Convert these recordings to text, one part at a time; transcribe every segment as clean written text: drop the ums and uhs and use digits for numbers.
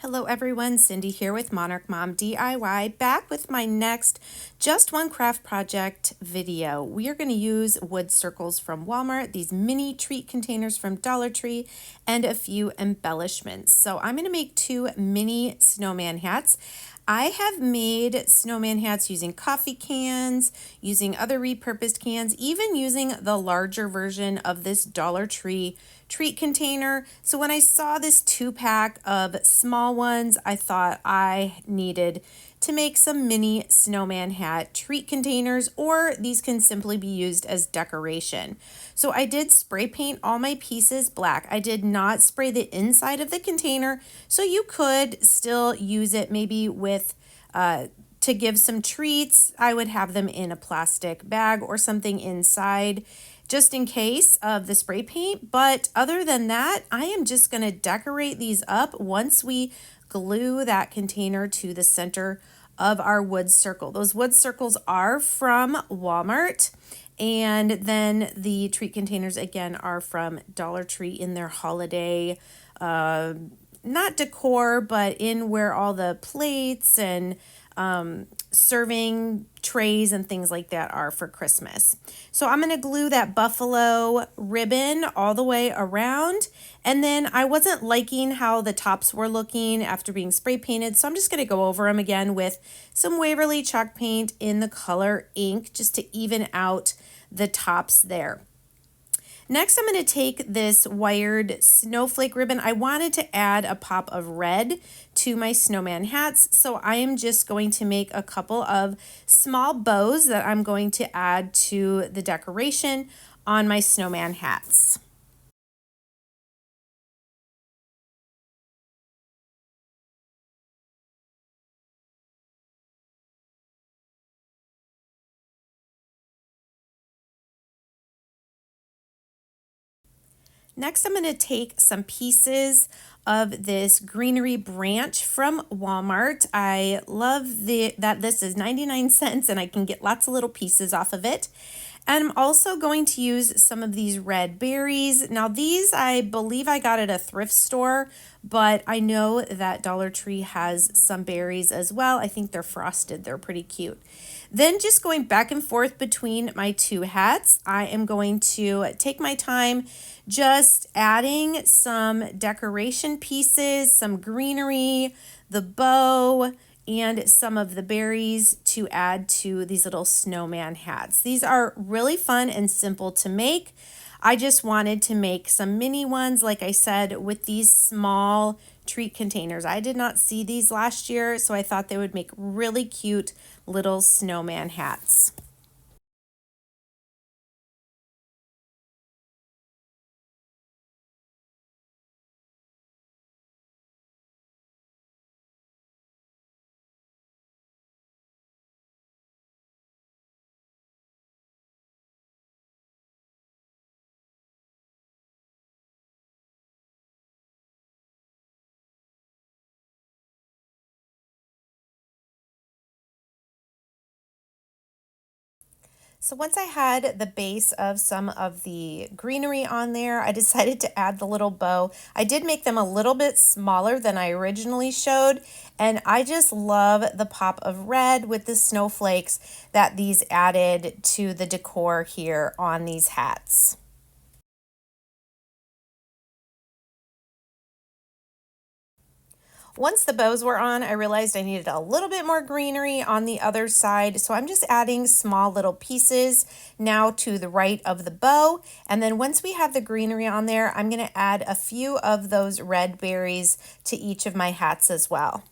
Hello everyone, Cindy here with Monarch Mom DIY, back with my next Just One Craft Project video. We are going to use wood circles from Walmart, these mini treat containers from Dollar Tree, and a few embellishments. So I'm going to make two mini snowman hats. I have made snowman hats using coffee cans, using other repurposed cans, even using the larger version of this Dollar Tree treat container. So when I saw this 2-pack of small ones, I thought I needed to make some mini snowman hat treat containers, or these can simply be used as decoration. So I did spray paint all my pieces black. I did not spray the inside of the container, so you could still use it maybe with to give some treats. I would have them in a plastic bag or something inside just in case of the spray paint. But other than that, I am just going to decorate these up once we glue that container to the center of our wood circle. Those wood circles are from Walmart. And then the treat containers again are from Dollar Tree in their holiday, not decor, but in where all the plates and serving trays and things like that are for Christmas. So I'm going to glue that buffalo ribbon all the way around. And then I wasn't liking how the tops were looking after being spray painted, so I'm just going to go over them again with some Waverly chalk paint in the color ink just to even out the tops there. Next, I'm going to take this wired snowflake ribbon. I wanted to add a pop of red to my snowman hats, so I am just going to make a couple of small bows that I'm going to add to the decoration on my snowman hats. Next, I'm going to take some pieces of this greenery branch from Walmart. I love that this is 99 cents and I can get lots of little pieces off of it. And I'm also going to use some of these red berries. Now these, I believe I got at a thrift store, but I know that Dollar Tree has some berries as well. I think they're frosted. They're pretty cute. Then just going back and forth between my two hats, I am going to take my time just adding some decoration pieces, some greenery, the bow, and some of the berries to add to these little snowman hats. These are really fun and simple to make. I just wanted to make some mini ones, like I said, with these small treat containers. I did not see these last year, so I thought they would make really cute little snowman hats. So once I had the base of some of the greenery on there, I decided to add the little bow. I did make them a little bit smaller than I originally showed, and I just love the pop of red with the snowflakes that these added to the decor here on these hats. Once the bows were on, I realized I needed a little bit more greenery on the other side. So I'm just adding small little pieces now to the right of the bow. And then once we have the greenery on there, I'm going to add a few of those red berries to each of my hats as well.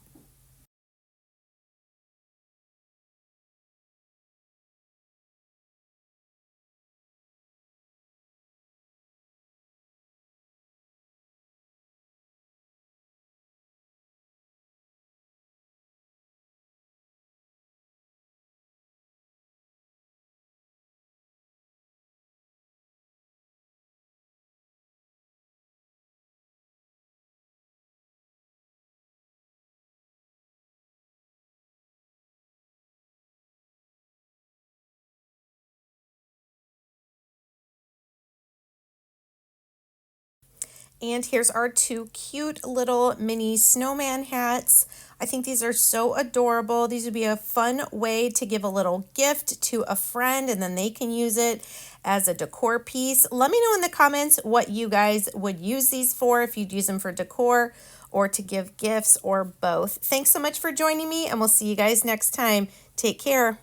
And here's our two cute little mini snowman hats. I think these are so adorable. These would be a fun way to give a little gift to a friend and then they can use it as a decor piece. Let me know in the comments what you guys would use these for, if you'd use them for decor or to give gifts or both. Thanks so much for joining me, and we'll see you guys next time. Take care.